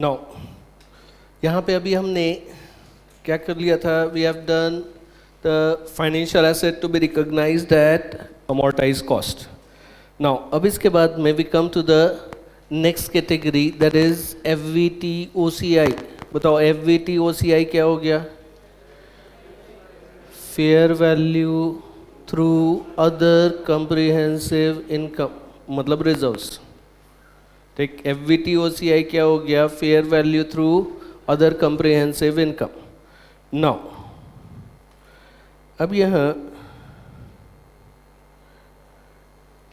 Now यहाँ पे अभी हमने क्या कर लिया था, we have done the financial asset to be recognised at amortise cost. Now अब इसके बाद में we come to the next category, that is FVTOCI. बताओ FVTOCI क्या हो गया? Fair value through other comprehensive income, मतलब रिजर्व्स. ठीक, FVTOCI क्या हो गया? Fair value through other comprehensive income. Now अब यहाँ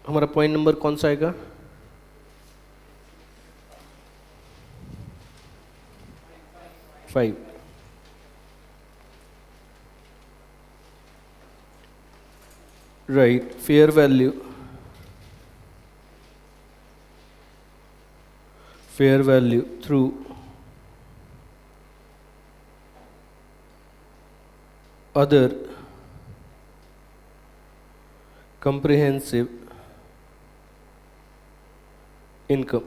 हमारा पॉइंट नंबर कौन सा आएगा? Five. Right, fair value through other comprehensive income.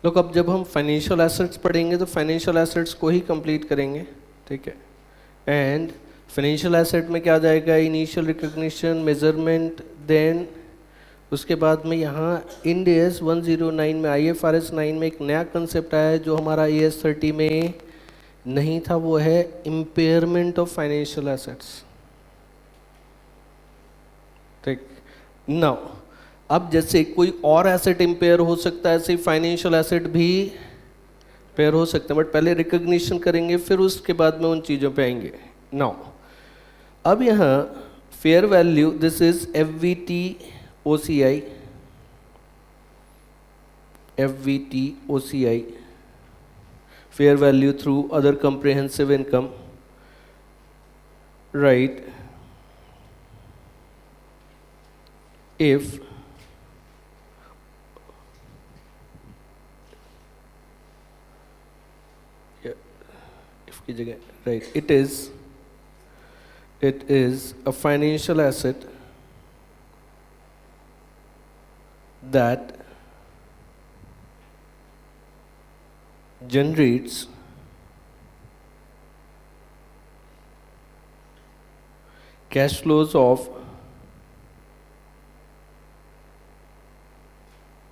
लोग अब जब हम फाइनेंशियल एसेट्स पढ़ेंगे तो फाइनेंशियल एसेट्स को ही कंप्लीट करेंगे, ठीक है. एंड फाइनेंशियल एसेट में क्या आ जाएगा? इनिशियल रिकॉग्निशन, मेजरमेंट, देन उसके बाद में यहाँ इंड AS 109 में, IFRS 9 में एक नया कंसेप्ट आया है जो हमारा AS 30 में नहीं था, वो है इम्पेयरमेंट ऑफ फाइनेंशियल एसेट्स. ठीक. नाउ अब जैसे कोई और एसेट इम्पेयर हो सकता है, ऐसे फाइनेंशियल एसेट भी इम्पेयर हो सकते हैं, बट पहले रिकॉग्निशन करेंगे फिर उसके बाद में उन चीज़ों पे आएंगे. नाउ अब यहाँ fair value, this is FVTOCI. Fair value through other comprehensive income, right. if की जगह, right, it is a financial asset that generates cash flows of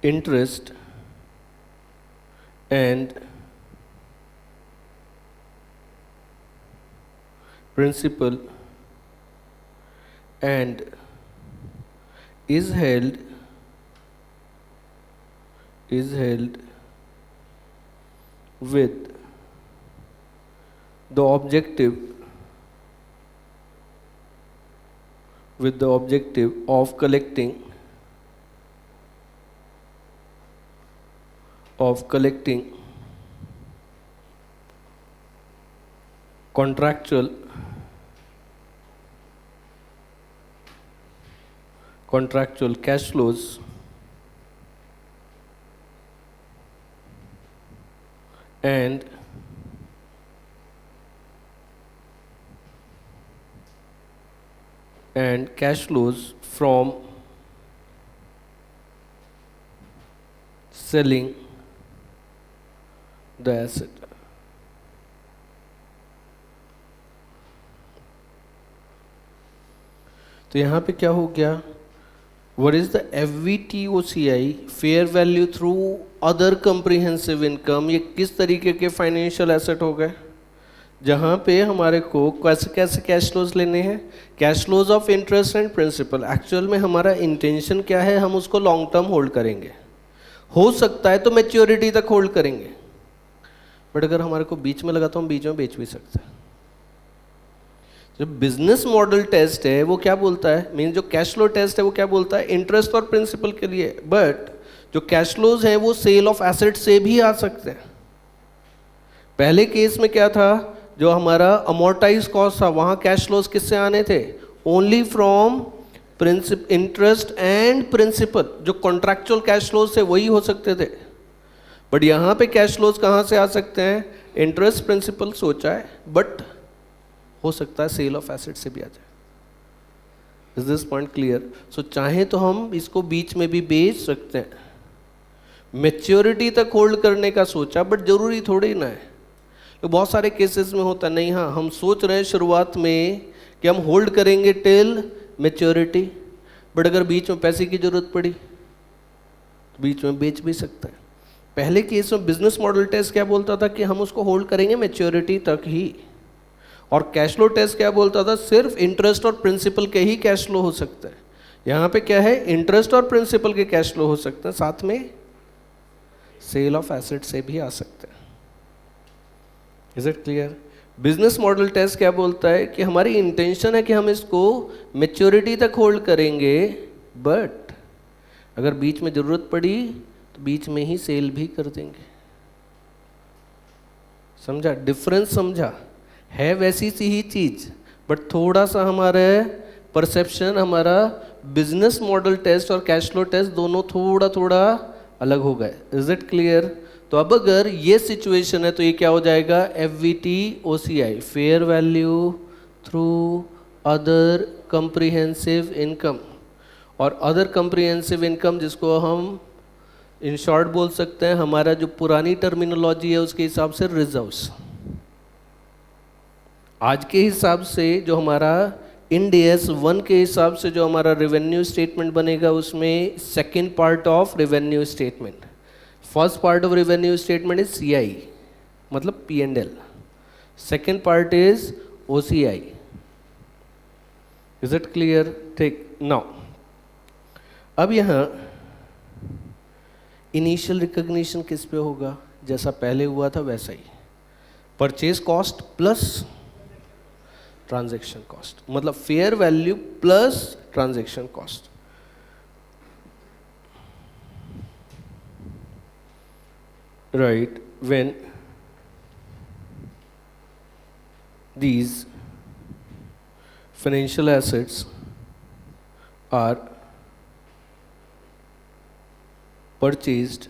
interest and principal and is held with the objective of collecting contractual cash flows and cash flows from selling the asset. तो यहाँ पे क्या हो गया? What is the FVTOCI? Fair value through other comprehensive income. ये किस तरीके के फाइनेंशियल एसेट हो गए? जहाँ पे हमारे को कैसे कैसे कैश फ्लोज लेने हैं? Cash flows of interest and principal. Actual में हमारा इंटेंशन क्या है? हम उसको लॉन्ग टर्म होल्ड करेंगे, हो सकता है तो मैच्योरिटी तक होल्ड करेंगे, बट अगर हमारे को बीच में लगा तो हम बीच में बेच भी सकते हैं. जो बिजनेस मॉडल टेस्ट है वो क्या बोलता है? मीन जो कैश फ्लो टेस्ट है वो क्या बोलता है? इंटरेस्ट और प्रिंसिपल के लिए, बट जो कैश फ्लोज हैं वो सेल ऑफ एसेट से भी आ सकते हैं. पहले केस में क्या था? जो हमारा अमोर्टाइज कॉस्ट था वहाँ कैश फ्लोज किससे आने थे? Only from interest and principal. जो कॉन्ट्रैक्चुअल कैश फ्लोज थे वही हो सकते थे, बट यहाँ पे कैश फ्लोज कहाँ से आ सकते हैं? इंटरेस्ट प्रिंसिपल सोचा है, बट हो सकता है सेल ऑफ एसेट से भी आ जाए। Is this point clear? So चाहे तो हम इसको बीच में भी बेच सकते हैं, मैच्योरिटी तक होल्ड करने का सोचा, बट जरूरी थोड़ी ना है। तो बहुत सारे केसेस में होता नहीं, हाँ हम सोच रहे हैं शुरुआत में कि हम होल्ड करेंगे टिल मैच्योरिटी, बट अगर बीच में पैसे की जरूरत पड़ी तो बीच में बेच भी सकते हैं। पहले केस में बिजनेस मॉडल टेस्ट क्या बोलता था कि हम उसको होल्ड करेंगे मैच्योरिटी तक ही, और कैश फ्लो टेस्ट क्या बोलता था, सिर्फ इंटरेस्ट और प्रिंसिपल के ही कैश फ्लो हो सकते हैं। यहाँ पे क्या है, इंटरेस्ट और प्रिंसिपल के कैश फ्लो हो सकते हैं, साथ में सेल ऑफ एसेट से भी आ सकते हैं। Is it clear? Business model test क्या बोलता है कि हमारी इंटेंशन है कि हम इसको मैच्योरिटी तक होल्ड करेंगे, बट अगर बीच में जरूरत पड़ी तो बीच में ही सेल भी कर देंगे। समझा डिफरेंस? समझा? है वैसी सी ही चीज, बट थोड़ा सा हमारा परसेप्शन, हमारा बिजनेस मॉडल टेस्ट और कैश फ्लो टेस्ट दोनों थोड़ा थोड़ा अलग हो गए। Is it clear? तो अब अगर ये सिचुएशन है तो ये क्या हो जाएगा, FVT OCI, fair value through other comprehensive income. और अदर कंप्रिहेंसिव इनकम जिसको हम इन शॉर्ट बोल सकते हैं, हमारा जो पुरानी टर्मिनोलॉजी है उसके हिसाब से रिजर्व्स। आज के हिसाब से जो हमारा इंड एस 1 के हिसाब से जो हमारा रेवेन्यू स्टेटमेंट बनेगा, उसमें second part of revenue statement, first part of revenue statement is CI मतलब P and L, second part is OCI. Is it clear? ठीक। नाउ अब यहाँ इनिशियल रिकॉग्निशन किस पे होगा? जैसा पहले हुआ था वैसा ही, purchase cost plus transaction cost, मतलब fair value plus transaction cost. Right, when these financial assets are purchased,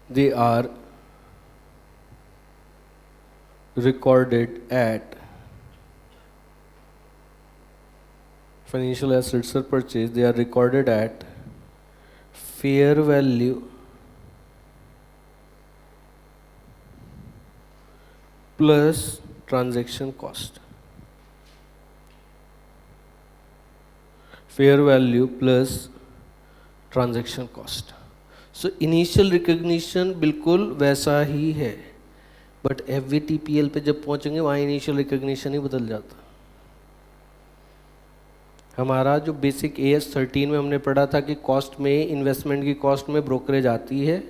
they are recorded at, financial assets are purchased, they are recorded at fair value plus transaction cost. Fair value plus transaction cost. So initial recognition बिल्कुल वैसा ही है, but एफवीटीपीएल पे जब पहुंचेंगे वहाँ initial recognition ही बदल जाता। हमारा जो बेसिक AS 13 में हमने पढ़ा था कि कॉस्ट में, इन्वेस्टमेंट की कॉस्ट में ब्रोकरेज आती है,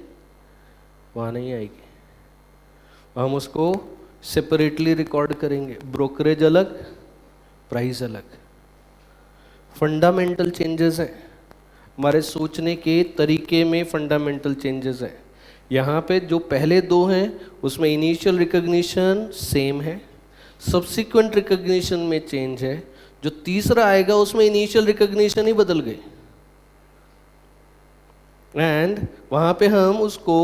वहाँ नहीं आएगी। हम उसको सेपरेटली रिकॉर्ड करेंगे, ब्रोकरेज अलग, प्राइस अलग। फंडामेंटल चेंजेस हैं, हमारे सोचने के तरीके में फंडामेंटल चेंजेस हैं। यहाँ पे जो पहले दो हैं उसमें इनिशियल रिकॉग्निशन सेम है, सब्सिक्वेंट रिकॉग्निशन में चेंज है। जो तीसरा आएगा उसमें इनिशियल रिकॉग्निशन ही बदल गई, एंड वहाँ पे हम उसको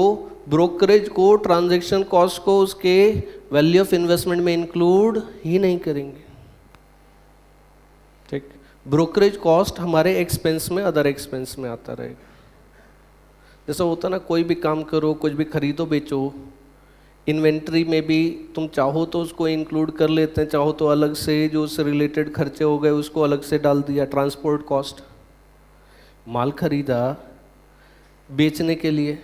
ब्रोकरेज को, ट्रांजैक्शन कॉस्ट को उसके वैल्यू ऑफ इन्वेस्टमेंट में इंक्लूड ही नहीं करेंगे। ठीक, ब्रोकरेज कॉस्ट हमारे एक्सपेंस में, अदर एक्सपेंस में आता रहेगा। जैसा होता ना, कोई भी काम करो, कुछ भी खरीदो बेचो, इन्वेंट्री में भी तुम चाहो तो उसको इंक्लूड कर लेते हैं, चाहो तो अलग से जो उससे रिलेटेड खर्चे हो गए उसको अलग से डाल दिया। ट्रांसपोर्ट कॉस्ट, माल खरीदा बेचने के लिए,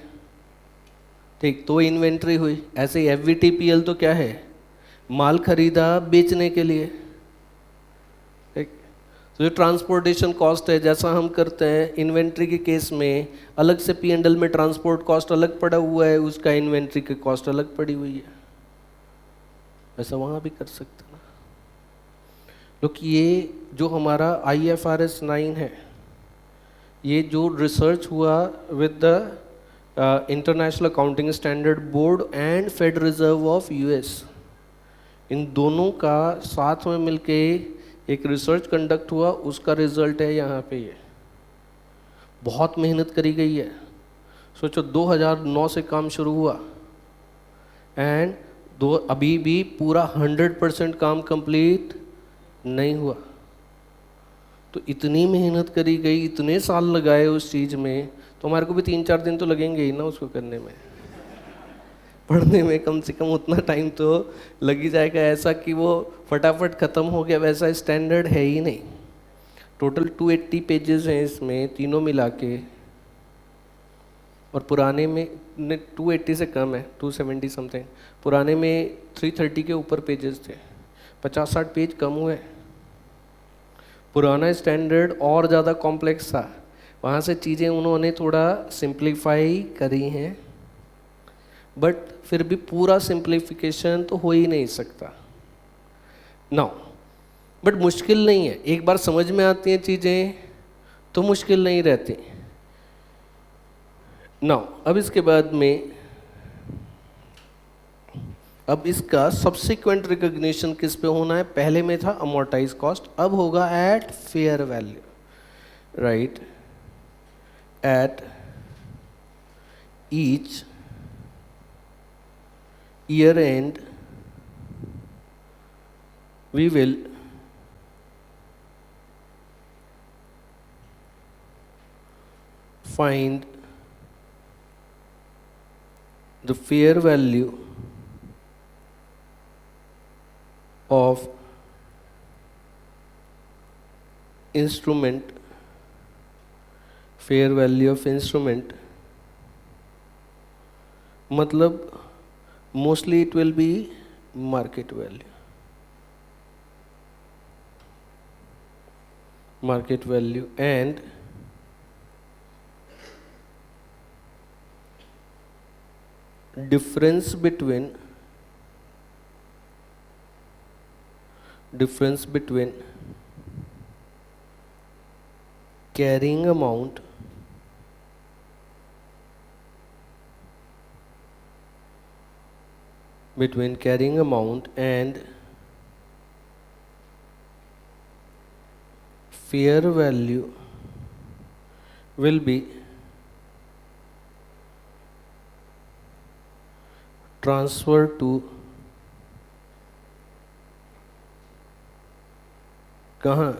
ठीक, तो इन्वेंट्री हुई। ऐसे ही एफवीटीपीएल तो क्या है, माल खरीदा बेचने के लिए, ठीक। तो जो ट्रांसपोर्टेशन कॉस्ट है, जैसा हम करते हैं इन्वेंट्री के केस में, अलग से P&L में ट्रांसपोर्ट कॉस्ट अलग पड़ा हुआ है, उसका इन्वेंट्री की कॉस्ट अलग पड़ी हुई है, वैसा वहाँ भी कर सकते हैं ना। क्योंकि ये जो हमारा IFRS 9 है, ये जो रिसर्च हुआ with the international accounting standard board and fed reserve of US, इन दोनों का साथ में मिलके एक रिसर्च कंडक्ट हुआ, उसका रिजल्ट है यहाँ पे। ये बहुत मेहनत करी गई है। सोचो 2009 से काम शुरू हुआ एंड दो अभी भी पूरा 100% काम कंप्लीट नहीं हुआ। तो इतनी मेहनत करी गई, इतने साल लगाए उस चीज़ में, तो हमारे को भी 3-4 दिन तो लगेंगे ही ना उसको करने में। पढ़ने में कम से कम उतना टाइम तो लग ही जाएगा। ऐसा कि वो फटाफट ख़त्म हो गया वैसा स्टैंडर्ड है ही नहीं। टोटल 280 पेजेस हैं इसमें तीनों मिला के, और पुराने में 280 से कम है, 270 समथिंग। पुराने में 330 के ऊपर पेजेस थे, 50-60 पेज कम हुए। पुराना स्टैंडर्ड और ज़्यादा कॉम्प्लेक्स था, वहाँ से चीज़ें उन्होंने थोड़ा सिंप्लीफाई करी हैं, बट फिर भी पूरा सिंप्लीफिकेशन तो हो ही नहीं सकता ना। बट मुश्किल नहीं है, एक बार समझ में आती हैं चीज़ें तो मुश्किल नहीं रहती ना। अब इसके बाद में, अब इसका सब्सिक्वेंट रिकॉग्निशन किस पे होना है? पहले में था अमोर्टाइज कॉस्ट, अब होगा at fair value, right? At each year end we will find the fair value of instrument, fair value of instrument, मतलब mostly it will be market value, and difference between carrying amount and fair value will be transferred to कहाँ?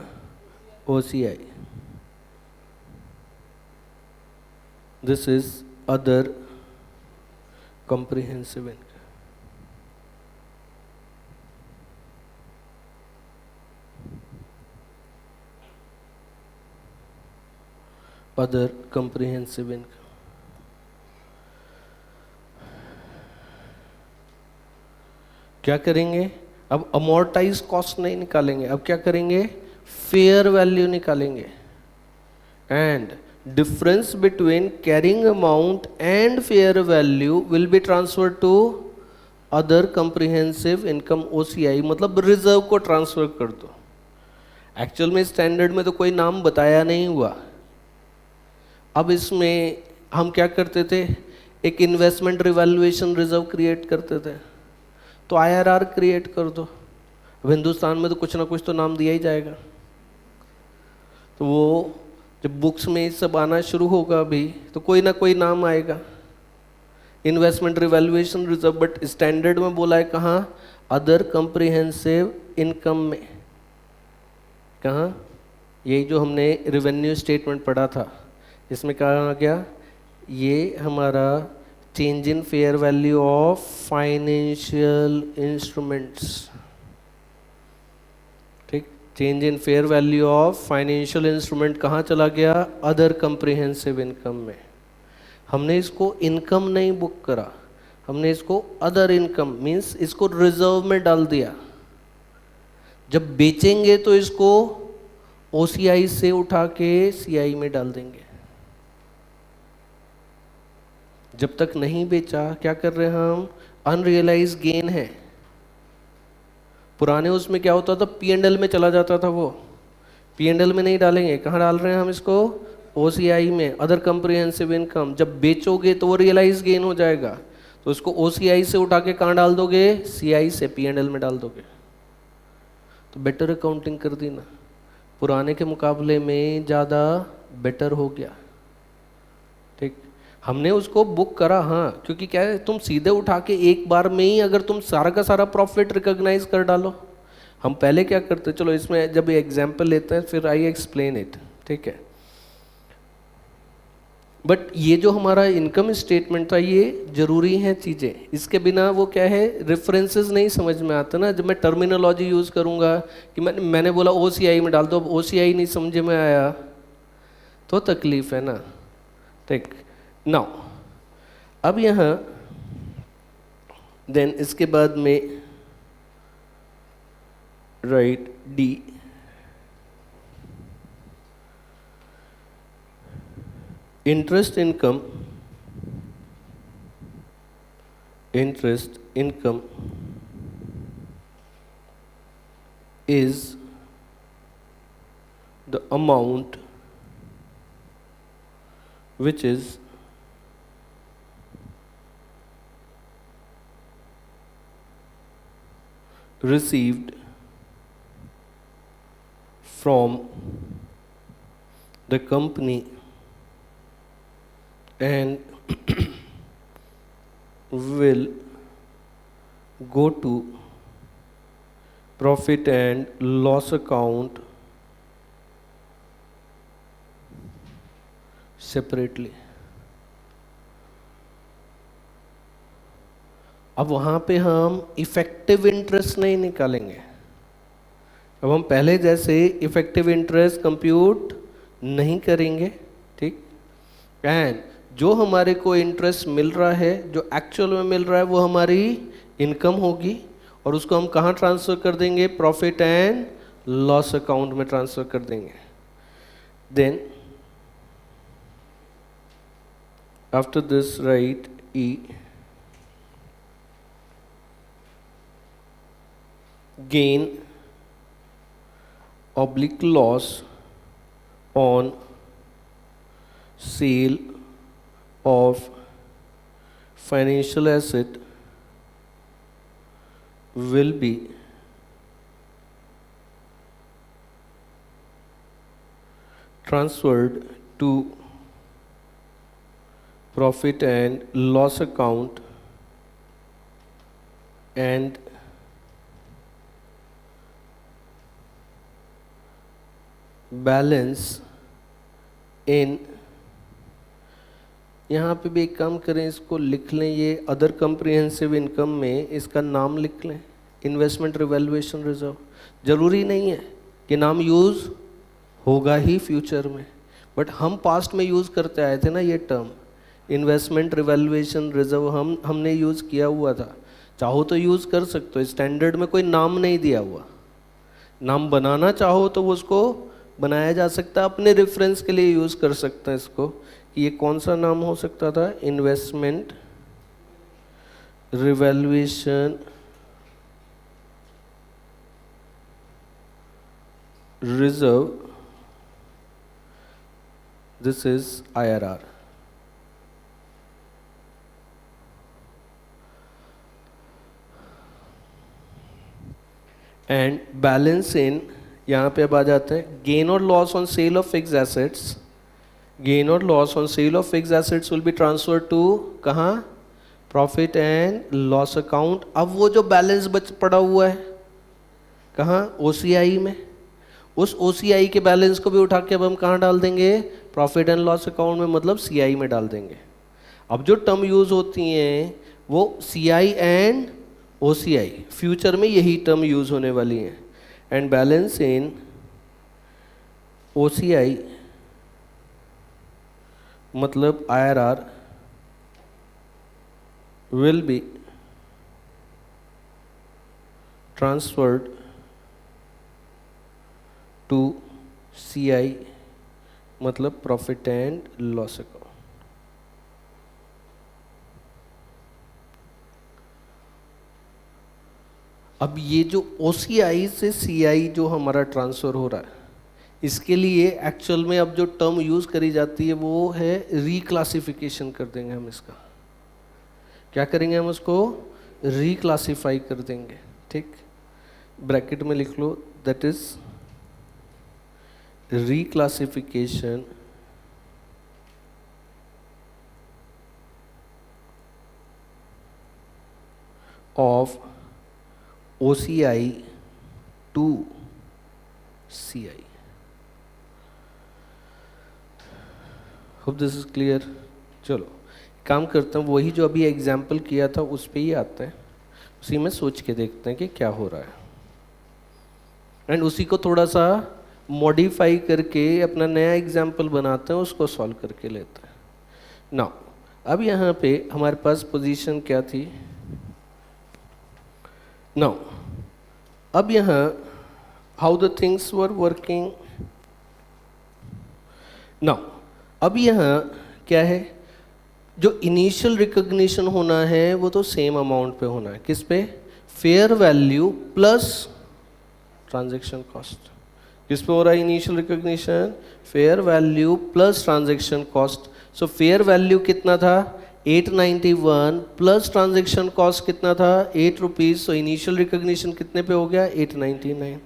OCI. This is other comprehensive income. Other comprehensive income. क्या करेंगे? अब amortise cost नहीं निकालेंगे, अब क्या करेंगे? फेयर वैल्यू निकालेंगे। And difference between carrying amount and fair value will be transfer to other comprehensive income OCI, मतलब रिजर्व को ट्रांसफर कर दो। एक्चुअल में स्टैंडर्ड में तो कोई नाम बताया नहीं हुआ। अब इसमें हम क्या करते थे? एक इन्वेस्टमेंट रिवैल्यूएशन रिजर्व क्रिएट करते थे, तो IRR क्रिएट कर दो। अब हिंदुस्तान में तो कुछ ना कुछ तो नाम दिया ही जाएगा। तो वो जब बुक्स में सब आना शुरू होगा अभी, तो कोई ना कोई नाम आएगा, investment revaluation reserve. But standard में बोला है कहाँ? अदर कंप्रिहेंसिव इनकम में। कहाँ? यही जो हमने रेवेन्यू स्टेटमेंट पढ़ा था, इसमें कहा गया ये हमारा change in fair value of financial instruments, ठीक? Change in fair value of financial instrument कहाँ चला गया? अदर कंप्रिहेंसिव इनकम में। हमने इसको इनकम नहीं बुक करा, हमने इसको अदर इनकम मीन्स इसको रिजर्व में डाल दिया। जब बेचेंगे तो इसको OCI से उठा के CI में डाल देंगे। जब तक नहीं बेचा क्या कर रहे हैं हम? अनरियलाइज गेन है। पुराने उसमें क्या होता था? P&L में चला जाता था, वो P&L में नहीं डालेंगे। कहाँ डाल रहे हैं हम इसको? OCI में, अदर कंप्रिहेंसिव इनकम। जब बेचोगे तो वो रियलाइज गेन हो जाएगा, तो उसको OCI से उठा के कहाँ डाल दोगे? CI से, P&L में डाल दोगे। तो बेटर अकाउंटिंग कर दी ना, पुराने के मुकाबले में ज़्यादा बेटर हो गया, ठीक? हमने उसको बुक करा, हाँ, क्योंकि क्या है, तुम सीधे उठा के एक बार में ही अगर तुम सारा का सारा प्रॉफिट रिकॉग्नाइज कर डालो। हम पहले क्या करते, चलो इसमें जब एग्जाम्पल लेते हैं फिर आई एक्सप्लेन इट, ठीक है। बट ये जो हमारा इनकम स्टेटमेंट था ये जरूरी है चीज़ें, इसके बिना वो क्या है, रेफरेंसेस नहीं समझ में आते ना। जब मैं टर्मिनोलॉजी यूज़ करूँगा कि मैंने बोला OCI में डाल दो, अब OCI नहीं समझ में आया तो तकलीफ है ना, ठीक। नाउ अब यहाँ देन इसके बाद में right D, interest income is the amount which is received from the company and will go to profit and loss account separately। अब वहाँ पे हम इफेक्टिव इंटरेस्ट नहीं निकालेंगे, अब हम पहले जैसे इफेक्टिव इंटरेस्ट कंप्यूट नहीं करेंगे, ठीक। एंड जो हमारे को इंटरेस्ट मिल रहा है, जो एक्चुअल में मिल रहा है, वो हमारी इनकम होगी और उसको हम कहाँ ट्रांसफ़र कर देंगे, प्रॉफिट एंड लॉस अकाउंट में ट्रांसफ़र कर देंगे। देन आफ्टर दिस राइट ई, gain oblique loss on sale of financial asset will be transferred to profit and loss account and balance in, यहाँ पे भी एक काम करें, इसको लिख लें, ये अदर कम्प्रिहेंसिव इनकम में इसका नाम लिख लें, इन्वेस्टमेंट रिवैल्यूएशन रिजर्व। ज़रूरी नहीं है कि नाम यूज़ होगा ही फ्यूचर में, बट हम पास्ट में यूज़ करते आए थे ना ये टर्म, इन्वेस्टमेंट रिवैल्यूएशन रिजर्व हमने यूज़ किया हुआ था। चाहो तो यूज़ कर सकते हो, स्टैंडर्ड में कोई नाम नहीं दिया हुआ, नाम बनाना चाहो तो उसको बनाया जा सकता है, अपने रेफरेंस के लिए यूज़ कर सकते हैं इसको कि ये कौन सा नाम हो सकता था, investment revaluation reserve, this is IRR। And balance in, यहाँ पे अब आ जाते हैं, गेन और loss on sale of fix assets, gain और loss on sale of fix assets will be transfer to कहाँ, प्रॉफिट एंड लॉस अकाउंट। अब वो जो बैलेंस बच पड़ा हुआ है कहाँ, OCI में, उस OCI के बैलेंस को भी उठा के अब हम कहाँ डाल देंगे, प्रॉफिट एंड लॉस अकाउंट में, मतलब CI में डाल देंगे। अब जो टर्म यूज होती हैं वो CI एंड OCI, फ्यूचर में यही टर्म यूज होने वाली हैं। एंड बैलेंस इन OCI मतलब IRR will be transferred to CI मतलब प्रॉफिट एंड लॉस अकाउंट। अब ये जो OCI से CI जो हमारा ट्रांसफ़र हो रहा है, इसके लिए एक्चुअल में अब जो टर्म यूज़ करी जाती है वो है रिक्लासिफिकेशन कर देंगे हम इसका। क्या करेंगे हम उसको, रिक्लासिफाई कर देंगे, ठीक। ब्रैकेट में लिख लो, that is reclassification of OCI to CI. Hope this is clear. चलो काम करते हैं, वही जो अभी एग्जाम्पल किया था उस पे ही आते हैं, उसी में सोच के देखते हैं कि क्या हो रहा है, एंड उसी को थोड़ा सा मॉडिफाई करके अपना नया एग्जाम्पल बनाते हैं, उसको सॉल्व करके लेते हैं। नाउ अब यहाँ पे हमारे पास पोजीशन क्या थी। नाउ अब यहाँ how the things were working. Now अब यहाँ क्या है, जो इनिशियल रिकॉग्निशन होना है वो तो सेम अमाउंट पे होना है, किस पे, fair value plus transaction cost. किस पे हो रहा है initial recognition, fair value plus transaction cost. So fair value कितना था 891 प्लस ट्रांजैक्शन कॉस्ट कितना था 8 रुपीज़। सो इनिशियल रिकॉग्निशन कितने पे हो गया 899।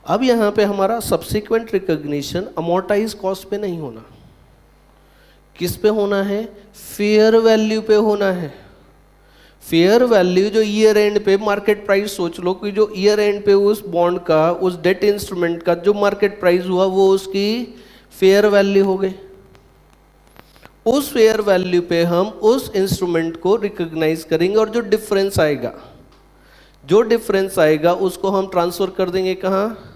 अब यहाँ पे हमारा सब्सिक्वेंट रिकॉग्निशन अमोर्टाइज कॉस्ट पे नहीं होना, किस पे होना है, फेयर वैल्यू पे होना है। फेयर वैल्यू जो ईयर एंड पे मार्केट प्राइस, सोच लो कि जो ईयर एंड पे उस बॉन्ड का, उस डेट इंस्ट्रूमेंट का जो मार्केट प्राइस हुआ वो उसकी फेयर वैल्यू हो गई। उस फेयर वैल्यू पे हम उस इंस्ट्रूमेंट को रिकॉग्नाइज करेंगे और जो डिफरेंस आएगा, जो डिफरेंस आएगा उसको हम ट्रांसफर कर देंगे कहाँ,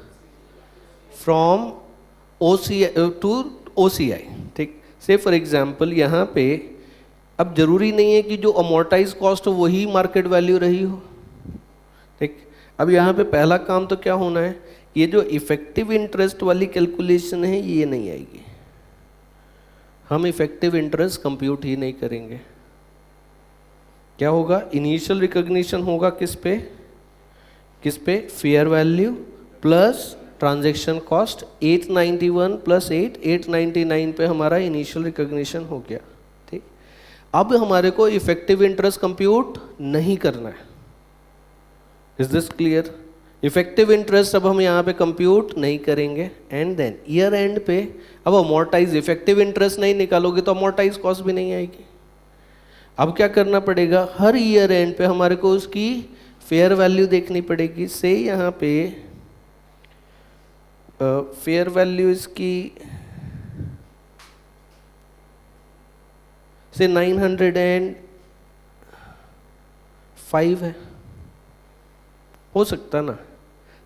फ्रॉम OCI टू OCI। ठीक, से फॉर एग्जाम्पल यहाँ पे अब जरूरी नहीं है कि जो अमोर्टाइज कॉस्ट हो वही मार्केट वैल्यू रही हो। ठीक, अब यहाँ पे पहला काम तो क्या होना है, ये जो इफेक्टिव इंटरेस्ट वाली कैलकुलेशन है ये नहीं आएगी, हम इफेक्टिव इंटरेस्ट कंप्यूट ही नहीं करेंगे। क्या होगा, इनिशियल रिकॉग्निशन होगा किस पे, fair value plus transaction cost 891 plus 899 पे हमारा इनिशियल रिकॉग्निशन हो गया। ठीक, अब हमारे को इफेक्टिव इंटरेस्ट कंप्यूट नहीं करना है। Is this clear? Effective interest अब हम यहाँ पे कंप्यूट नहीं करेंगे। एंड देन ईयर एंड पे अब अमोर्टाइज, इफेक्टिव इंटरेस्ट नहीं निकालोगे तो अमोर्टाइज कॉस्ट भी नहीं आएगी। अब क्या करना पड़ेगा, हर ईयर एंड पे हमारे को उसकी फेयर वैल्यू देखनी पड़ेगी। से यहाँ पे फेयर वैल्यू इसकी से 905 है, हो सकता ना।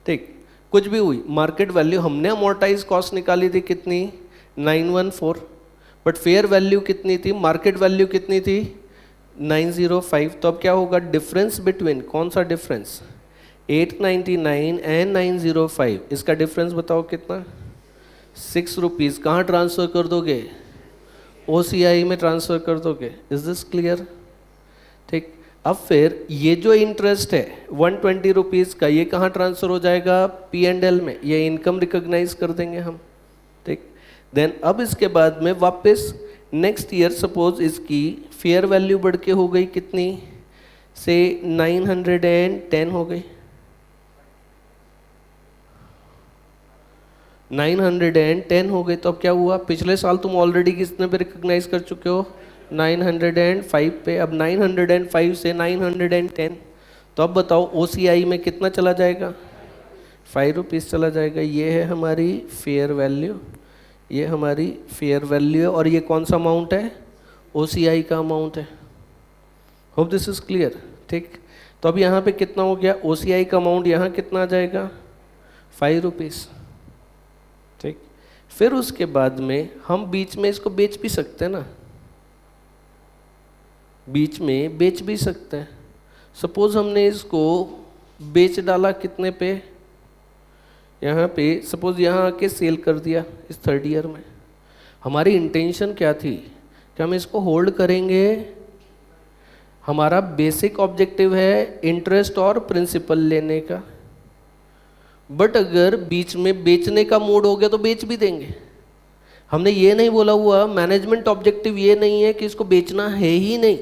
ठीक, कुछ भी हुई, मार्केट वैल्यू हमने अमोर्टाइज कॉस्ट निकाली थी कितनी 914, बट फेयर वैल्यू कितनी थी, मार्केट वैल्यू कितनी थी 905। तो अब क्या होगा, डिफरेंस बिटवीन, कौन सा डिफरेंस, 899 एंड 905, इसका डिफरेंस बताओ कितना, 6 रुपीज़। कहाँ ट्रांसफ़र कर दोगे, OCI में ट्रांसफ़र कर दोगे। Is this clear? ठीक, अब फिर ये जो इंटरेस्ट है 120 रुपीज़ का, ये कहाँ ट्रांसफ़र हो जाएगा, P&L में, ये इनकम रिकॉग्नाइज कर देंगे हम। ठीक, देन अब इसके बाद में वापस नेक्स्ट ईयर सपोज इसकी फेयर वैल्यू बढ़ के हो गई कितनी, से 910 हो गई, 910 हो गई। तो अब क्या हुआ, पिछले साल तुम ऑलरेडी कितने पे रिकॉग्नाइज कर चुके हो 905 पे, अब 905 से 910, तो अब बताओ OCI में कितना चला जाएगा, 5 रुपीज़ चला जाएगा। ये है हमारी फेयर वैल्यू, ये हमारी फेयर वैल्यू है, और ये कौन सा अमाउंट है, OCI का अमाउंट है। Hope this is clear? ठीक, तो अब यहाँ पे कितना हो गया, OCI का अमाउंट यहाँ कितना आ जाएगा 5 रुपीज़। ठीक, फिर उसके बाद में हम बीच में इसको बेच भी सकते हैं ना, बीच में बेच भी सकते हैं। सपोज हमने इसको बेच डाला कितने पे, यहाँ पे सपोज यहाँ आके सेल कर दिया इस 3rd ईयर में। हमारी इंटेंशन क्या थी कि हम इसको होल्ड करेंगे, हमारा बेसिक ऑब्जेक्टिव है इंटरेस्ट और प्रिंसिपल लेने का, बट अगर बीच में बेचने का मूड हो गया तो बेच भी देंगे। हमने ये नहीं बोला हुआ, मैनेजमेंट ऑब्जेक्टिव ये नहीं है कि इसको बेचना है ही नहीं।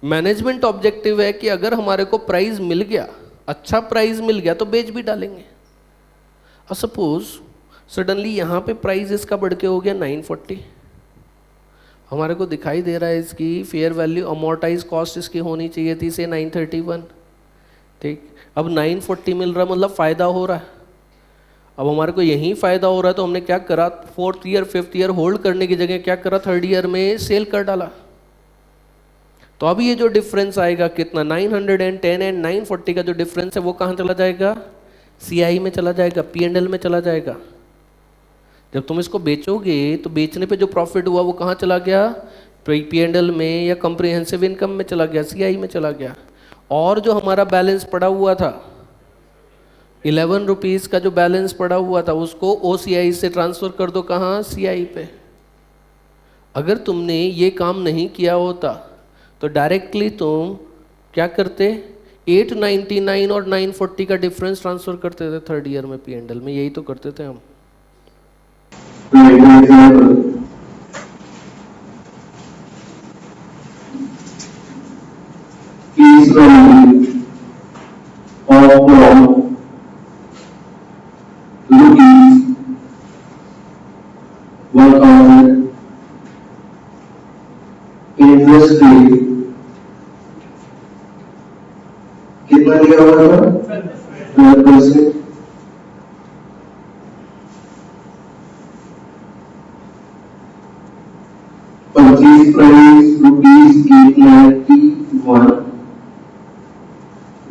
मैनेजमेंट ऑब्जेक्टिव है कि अगर हमारे को प्राइस मिल गया, अच्छा प्राइस मिल गया तो बेच भी डालेंगे। और सपोज सडनली यहाँ पे प्राइस इसका बढ़ के हो गया 940, हमारे को दिखाई दे रहा है इसकी फेयर वैल्यू अमोर्टाइज कॉस्ट इसकी होनी चाहिए थी से 931, ठीक। अब 940 मिल रहा मतलब फ़ायदा हो रहा है। अब हमारे को यही फ़ायदा हो रहा है तो हमने क्या करा, 4th year 5th year hold करने की जगह क्या करा, 3rd ईयर में सेल कर डाला। तो अब ये जो डिफरेंस आएगा कितना, 910 एंड 940 का जो डिफरेंस है वो कहाँ चला जाएगा, सीआई में चला जाएगा, पीएनएल में चला जाएगा। जब तुम इसको बेचोगे तो बेचने पे जो प्रॉफिट हुआ वो कहाँ चला गया, पीएनएल में या कॉम्प्रिहेंसिव इनकम में चला गया, सीआई में चला गया। और जो हमारा बैलेंस पड़ा हुआ था 11 रुपीज़ का जो बैलेंस पड़ा हुआ था उसको ओसीआई से ट्रांसफ़र कर दो कहाँ, सीआई पे। अगर तुमने ये काम नहीं किया होता तो डायरेक्टली तुम क्या करते, 899 और 940 का डिफरेंस ट्रांसफ़र करते थे 3rd ईयर में पीएनएल में, यही तो करते थे हम। कितना लिया हुआ था, 12%। Purchase price ₹891,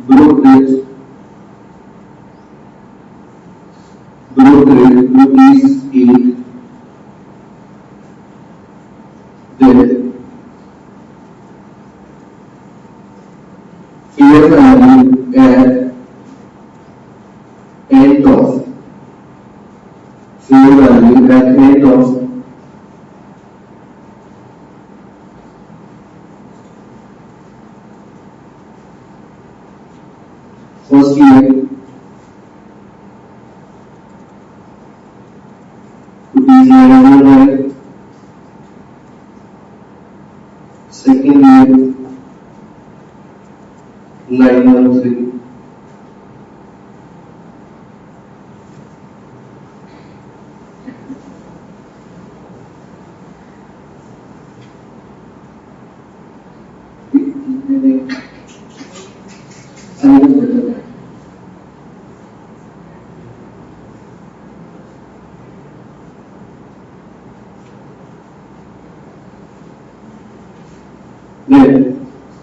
brokerage ₹8, then fair value at end of fair value at end of first year ₹909, second year 913,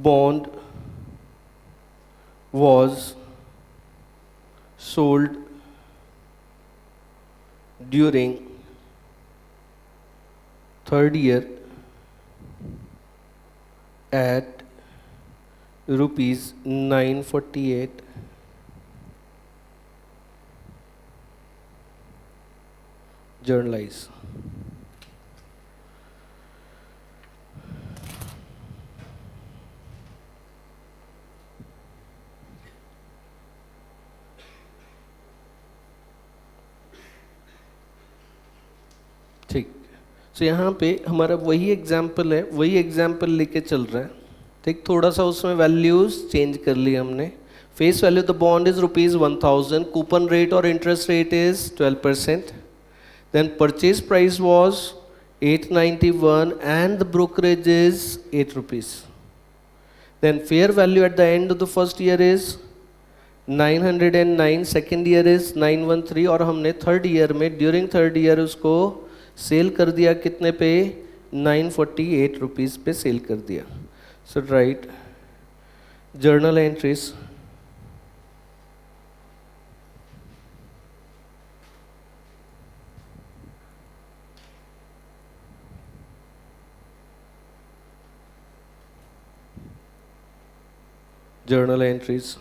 bond was sold during 3rd year at ₹948, journalize। ठीक, तो यहाँ पे हमारा वही एग्जाम्पल है, वही एग्जाम्पल लेके चल रहा है, ठीक। थोड़ा सा उसमें वैल्यूज चेंज कर ली हमने। Face value the bond is ₹1000, coupon rate और interest rate is 12%, then purchase price was 891 and the brokerage is ₹8, then fair value at the end of the first year is 909, second year is 913 और हमने 3rd year में during 3rd year उसको cell कर दिया कितने पे, ₹948 पे cell कर दिया। So write journal entries, journal entries,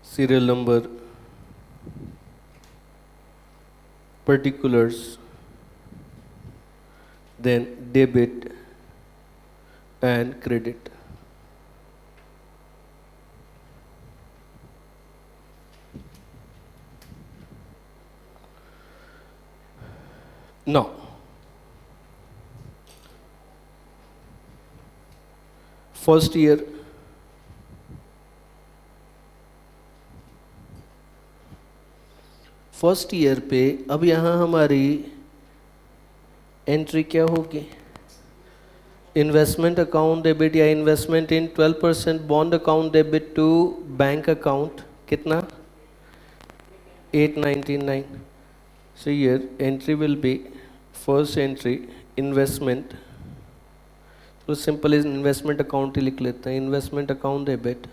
serial number, particulars, then debit and credit. Now, first year first year पे अब यहाँ हमारी एंट्री क्या होगी? इन्वेस्टमेंट अकाउंट डेबिट या investment in 12% bond account debit to bank account, कितना? 899. So here entry will be first entry investment, तो simple is investment account ही लिख लेते हैं, investment account debit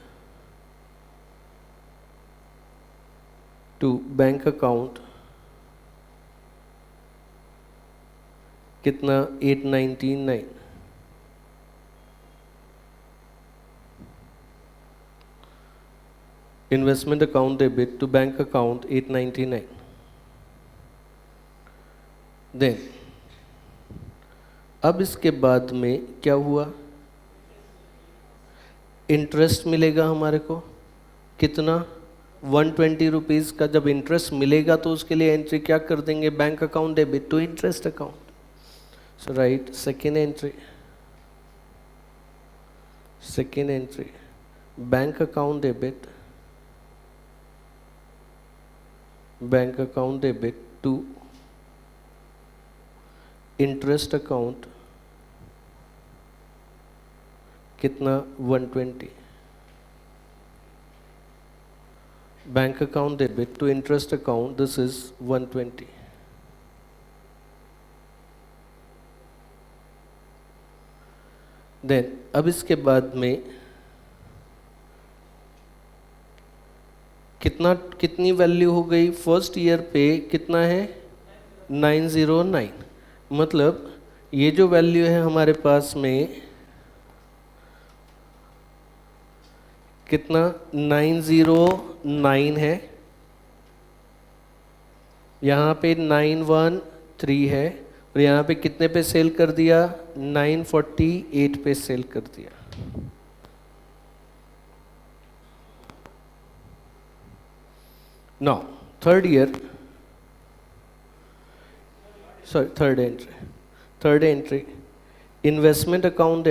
to bank account, कितना? 899. Investment account debit to bank account 899. Then अब इसके बाद में क्या हुआ? इंटरेस्ट मिलेगा हमारे को, कितना? 120 रुपीज़ का जब इंटरेस्ट मिलेगा तो उसके लिए एंट्री क्या कर देंगे? Bank account debit to interest account. So write second entry bank account debit to interest account, कितना? 120. Bank account debit to interest account, this is 120. Then अब इसके बाद में कितनी वैल्यू हो गई? फर्स्ट ईयर पे कितना है? 909. मतलब ये जो वैल्यू है हमारे पास में कितना? 909 है, यहाँ पे 913 है, और यहाँ पे कितने पे सेल कर दिया? 948 पे सेल कर दिया. Now third entry investment account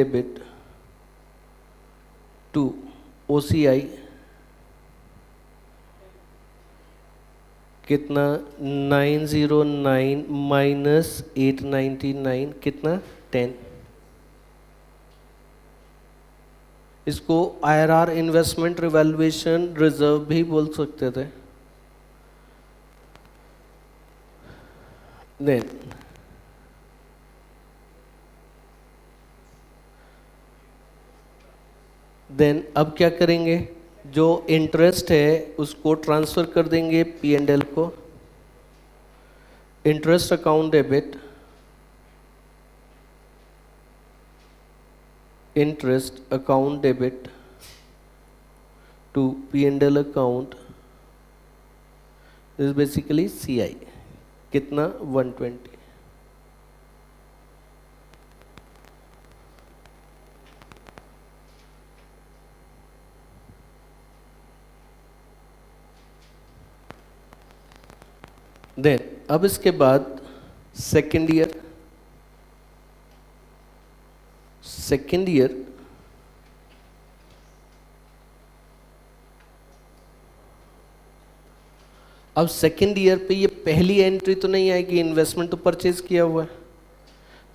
debit to OCI, कितना? 909 माइनस 899, कितना? 10. इसको IRR इन्वेस्टमेंट रिवैल्यूएशन रिजर्व भी बोल सकते थे. देन अब क्या करेंगे? जो इंटरेस्ट है उसको ट्रांसफर कर देंगे P&L को. Interest account debit to P&L account is basically CI, कितना? 120. देन अब इसके बाद सेकेंड ईयर अब सेकेंड ईयर पे ये पहली एंट्री तो नहीं आएगी, इन्वेस्टमेंट तो परचेज किया हुआ है.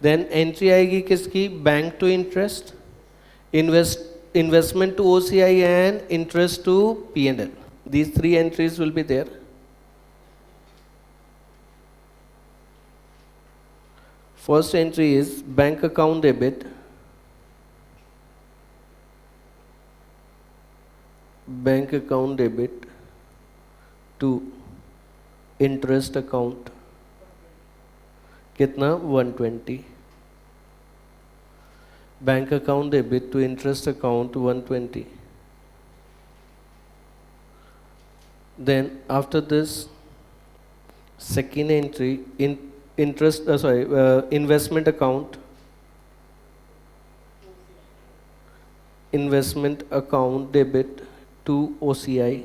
देन एंट्री आएगी किसकी? Bank to interest, investment to OCI and interest to P&L. These three entries will be there. First entry is bank account debit to interest account, कितना? 120. Bank account debit to interest account 120. Then after this second entry in investment account debit to OCI,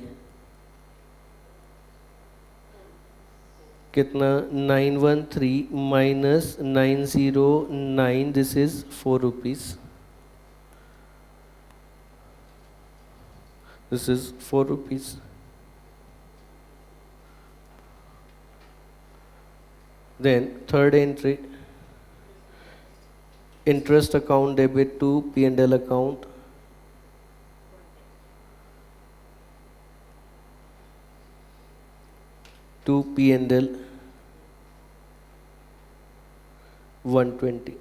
कितना? 913 minus 909, this is 4 rupees. This is 4 rupees. Then third entry, interest account debit to P&L account. To P&L 120.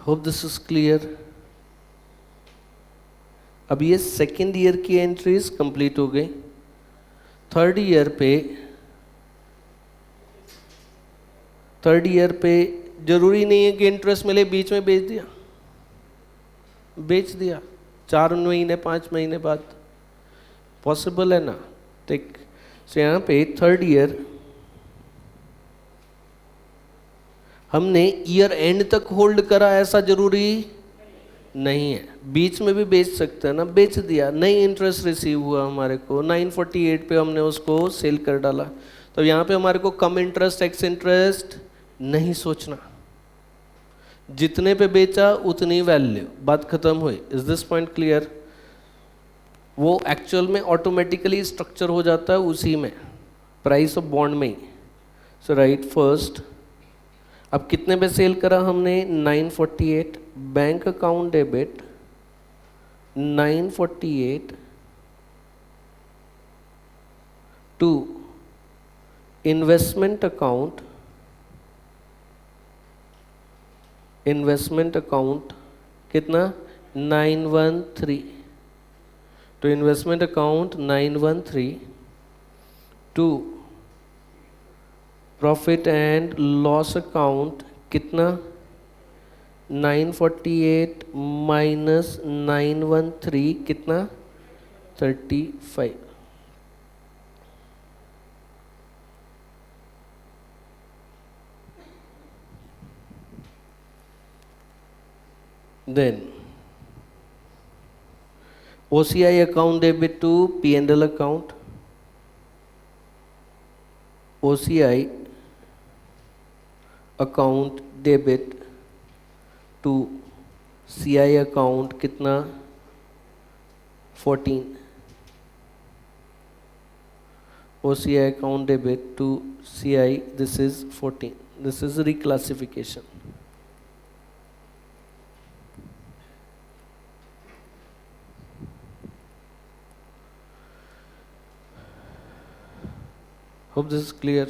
Hope this is clear. अब ये second year की entries complete हो गई. Third year पे जरूरी नहीं है कि इंटरेस्ट मिले, बीच में बेच दिया 4 महीने 5 महीने बाद, पॉसिबल है ना. ठीक. सो यहाँ पे थर्ड ईयर हमने ईयर एंड तक होल्ड करा, ऐसा जरूरी नहीं है, बीच में भी बेच सकते हैं ना. बेच दिया, नई इंटरेस्ट रिसीव हुआ हमारे को 948 पे, हमने उसको सेल कर डाला. तो यहाँ पे हमारे को कम इंटरेस्ट एक्स इंटरेस्ट नहीं सोचना, जितने पे बेचा उतनी वैल्यू, बात खत्म हुई. Is this point clear? वो एक्चुअल में ऑटोमेटिकली स्ट्रक्चर हो जाता है उसी में, प्राइस ऑफ बॉन्ड में ही. सो राइट फर्स्ट, अब कितने पे सेल करा हमने? 948. Bank account debit 948 to investment account कितना? 913. तो investment account 913 to profit and loss account कितना? 948 माइनस 913 कितना? 35. Then OCI account debit to P&L account. OCI account debit to CI account कितना? 14. OCI account debit to CI, this is 14. This is reclassification. Hope this is clear.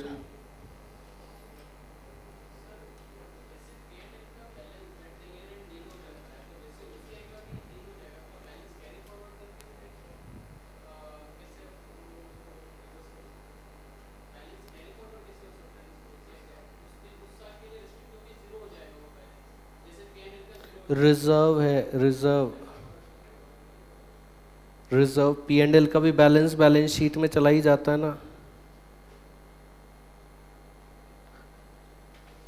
Reserve है, reserve P&L का भी balance sheet में चला ही जाता है ना.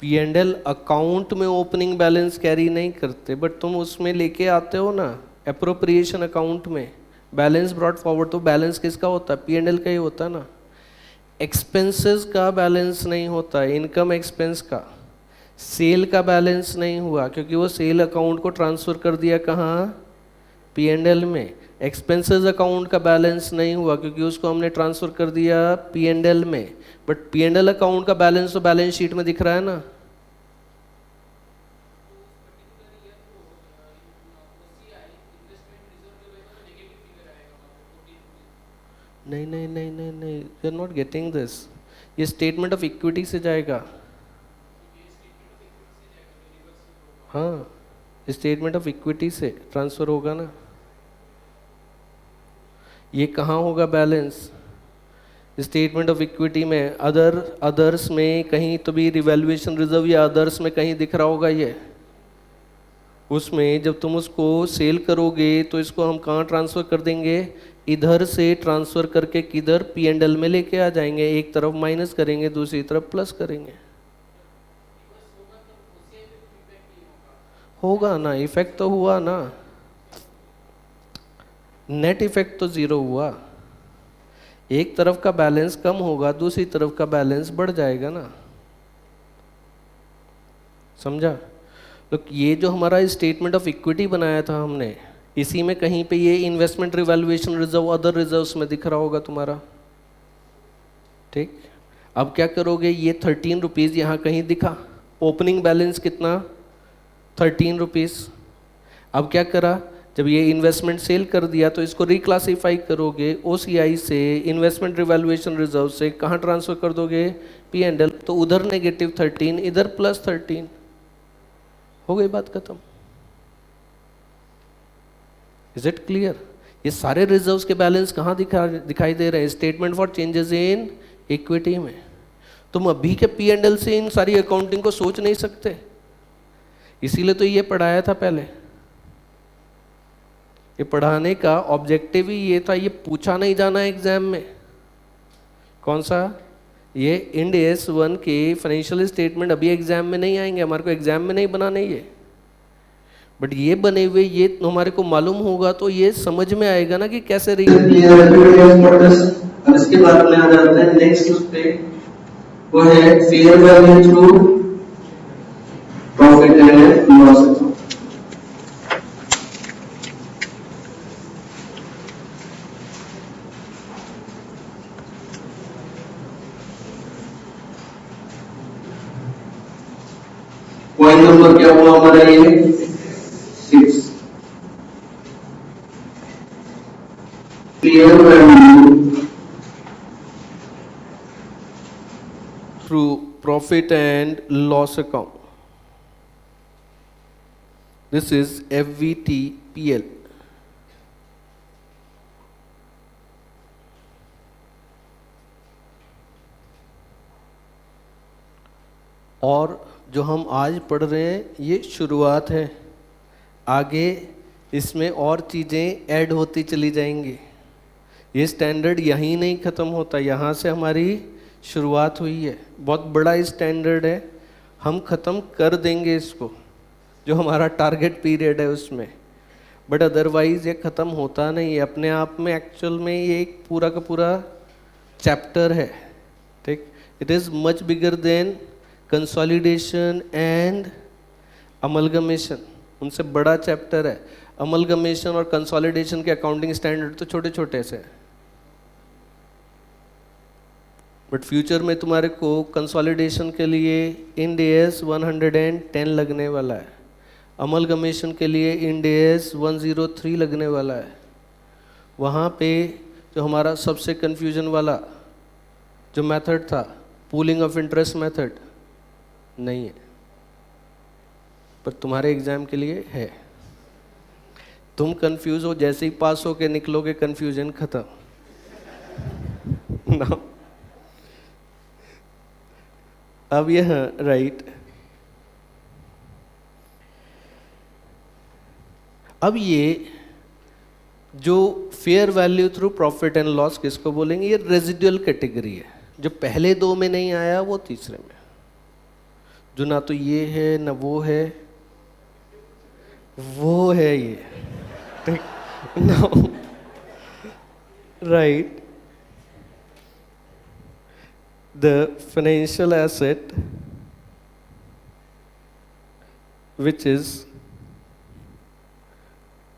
P&L account में ओपनिंग बैलेंस कैरी नहीं करते, बट तुम उसमें लेके आते हो ना एप्रोप्रिएशन अकाउंट में बैलेंस ब्रॉट फॉरवर्ड. तो बैलेंस किसका होता है? P&L का ही होता है ना. एक्सपेंसेस का बैलेंस नहीं होता, इनकम एक्सपेंस का. सेल का बैलेंस नहीं हुआ क्योंकि वो सेल अकाउंट को ट्रांसफ़र कर दिया कहाँ? P&L में. एक्सपेंसेस अकाउंट का बैलेंस नहीं हुआ क्योंकि उसको हमने ट्रांसफ़र कर दिया P&L में. बट P&L अकाउंट का बैलेंस तो बैलेंस शीट में दिख रहा है ना. नहीं, you are not getting this. ये स्टेटमेंट ऑफ इक्विटी से जाएगा. हाँ, स्टेटमेंट ऑफ इक्विटी से ट्रांसफ़र होगा ना. ये कहाँ होगा बैलेंस? स्टेटमेंट ऑफ इक्विटी में अदर्स में कहीं तो भी रिवैल्यूएशन रिजर्व या अदर्स में कहीं दिख रहा होगा ये. उसमें जब तुम उसको सेल करोगे तो इसको हम कहाँ ट्रांसफ़र कर देंगे? इधर से ट्रांसफ़र करके किधर? P&L में लेके आ जाएंगे. एक तरफ माइनस करेंगे, दूसरी तरफ प्लस करेंगे. होगा ना, इफेक्ट तो हुआ ना. नेट इफेक्ट तो ज़ीरो हुआ. एक तरफ का बैलेंस कम होगा, दूसरी तरफ का बैलेंस बढ़ जाएगा ना. समझा? लोग ये जो हमारा स्टेटमेंट ऑफ इक्विटी बनाया था हमने, इसी में कहीं पे ये investment revaluation reserve other reserves में दिख रहा होगा तुम्हारा, ठीक। अब क्या करोगे, ये 13 रुपीज़ यहाँ कहीं दिखा, ओपनिंग बैलेंस कितना 13 रुपीज़। अब क्या करा, जब ये इन्वेस्टमेंट सेल कर दिया तो इसको रिक्लासीफाई करोगे OCI से, इन्वेस्टमेंट रिवैल्यूएशन रिजर्व से, कहाँ ट्रांसफर कर दोगे, P&L। तो उधर -13, इधर +13, हो गई बात खत्म। Is it clear? ये सारे रिजर्व्स के बैलेंस कहाँ दिखाई दे रहे हैं, statement for changes in equity में। तुम अभी के P&L से इन सारी अकाउंटिंग को सोच नहीं सकते, इसीलिए तो ये पढ़ाया था पहले। ये पढ़ाने का ऑब्जेक्टिव ही ये था, ये पूछा नहीं जाना एग्जाम में। कौन सा? ये इंड AS 1 के फाइनेंशियल स्टेटमेंट अभी एग्जाम में नहीं आएंगे, हमारे को एग्जाम में नहीं बनाने ये, बट ये बने हुए ये हमारे को मालूम होगा तो ये समझ में आएगा ना कि कैसे रही। और इसके बाद में आ जाते हैं नेक्स्ट उस पे, वो है fair value through profit and loss account. Point number क्या हुआ हमारा, ये 6। Fair value through profit and loss account, this is FVTPL। और जो हम आज पढ़ रहे हैं ये शुरुआत है, आगे इसमें और चीज़ें ऐड होती चली जाएंगी। ये स्टैंडर्ड यहीं नहीं ख़त्म होता, यहाँ से हमारी शुरुआत हुई है। बहुत बड़ा स्टैंडर्ड है, हम ख़त्म कर देंगे इसको, जो हमारा टारगेट पीरियड है उसमें, बट अदरवाइज़ ये ख़त्म होता नहीं है अपने आप में। एक्चुअल में ये एक पूरा का पूरा चैप्टर है, ठीक। It is much bigger than consolidation and amalgamation, उनसे बड़ा चैप्टर है। अमलगमेशन और कंसोलिडेशन के अकाउंटिंग स्टैंडर्ड तो छोटे छोटे से, बट फ्यूचर में तुम्हारे को कंसोलिडेशन के लिए इंड AS 110 लगने वाला है, अमलगमेशन के लिए इंड AS 103 लगने वाला है। वहाँ पे जो हमारा सबसे कन्फ्यूजन वाला जो मेथड था, पूलिंग ऑफ इंटरेस्ट मेथड, नहीं है, पर तुम्हारे एग्जाम के लिए है। तुम कंफ्यूज हो, जैसे ही पास हो के निकलोगे कंफ्यूजन खत्म ना। अब यह राइट, अब ये जो fair value through profit and loss किसको बोलेंगे, ये रेजिडुअल कैटेगरी है। जो पहले दो में नहीं आया वो तीसरे में, जो ना तो ये है ना वो है, वो है ये, no right. The financial asset which is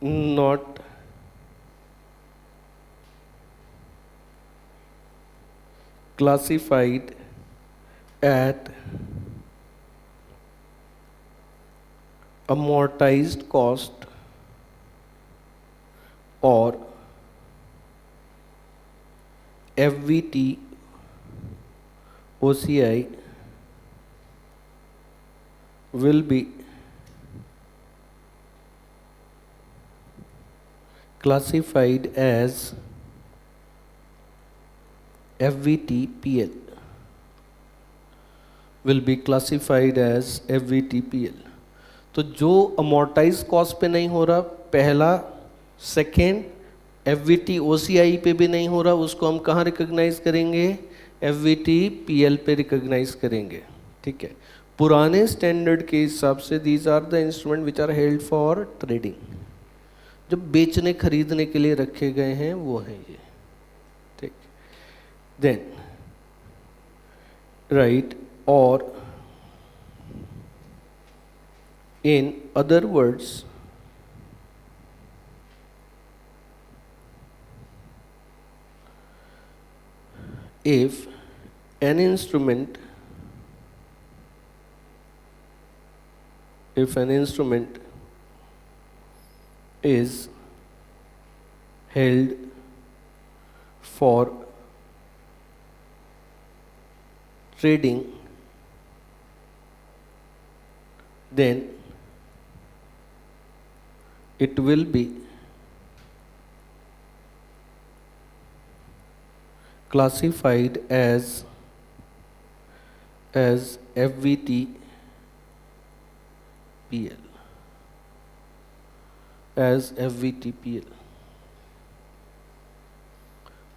not classified at amortized cost or FVT OCI will be classified as FVTPL, will be classified as FVTPL। तो जो अमोर्टाइज कॉस्ट पे नहीं हो रहा पहला, सेकेंड FVT OCI पे भी नहीं हो रहा, उसको हम कहाँ रिकॉग्नाइज करेंगे, FVTPL पे रिकॉग्नाइज करेंगे, ठीक है। पुराने स्टैंडर्ड के हिसाब से these are the instrument which are held for trading, जो बेचने खरीदने के लिए रखे गए हैं वो हैं ये, ठीक। देन राइट, और In other words, if an instrument is held for trading, then it will be classified as FVTPL. As FVTPL.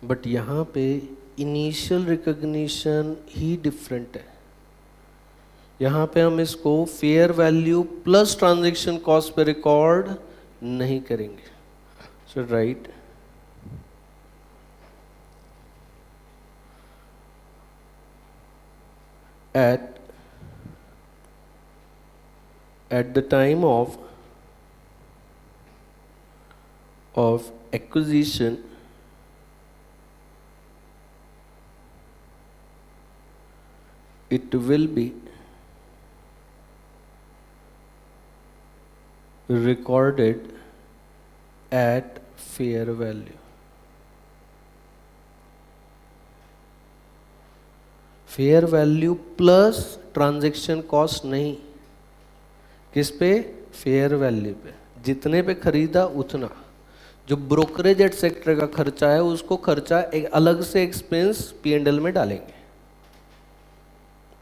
But यहाँ पे इनिशियल रिकॉग्निशन ही डिफरेंट है। यहाँ पे हम इसको fair value plus transaction cost पे रिकॉर्ड नहीं करेंगे। सो right, at the time of acquisition, it will be recorded at fair value. Fair value plus transaction cost नहीं, किस पे? फेयर वैल्यू पे। जितने पे खरीदा उतना, जो ब्रोकरेज एटसेट्रा का खर्चा है उसको खर्चा एक अलग से एक्सपेंस P&L में डालेंगे।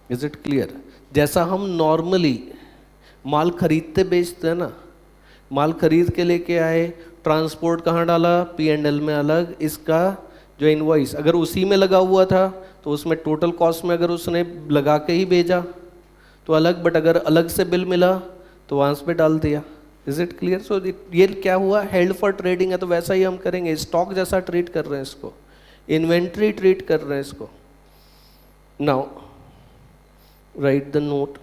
Is it clear? जैसा हम नॉर्मली माल खरीदते बेचते हैं ना, माल खरीद के लेके आए, ट्रांसपोर्ट कहाँ डाला? P&L में अलग। इसका जो इनवॉइस अगर उसी में लगा हुआ था तो उसमें टोटल कॉस्ट में अगर उसने लगा के ही भेजा तो अलग, बट अगर अलग से बिल मिला तो वहाँ पे डाल दिया। Is it clear? सो ये क्या हुआ? हेल्ड फॉर ट्रेडिंग है तो वैसा ही हम करेंगे। स्टॉक जैसा ट्रीट कर रहे हैं इसको, इन्वेंट्री ट्रीट कर रहे हैं इसको। Now right the note.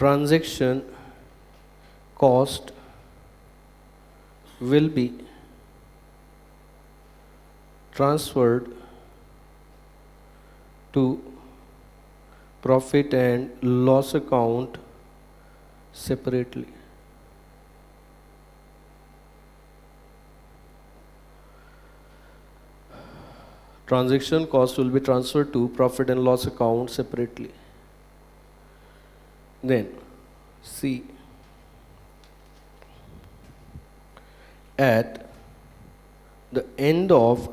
Transaction cost will be transferred to profit and loss account separately. Transaction cost will be transferred to profit and loss account separately. Then C, at the end of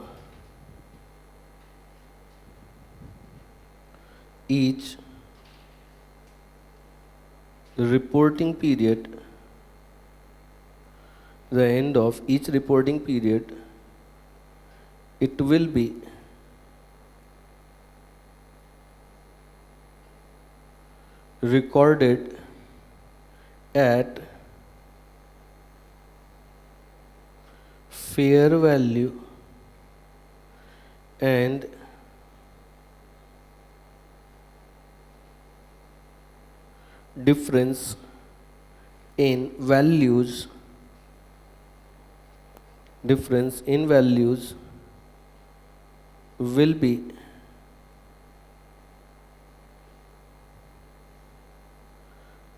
each reporting period, it will be recorded at fair value and difference in values will be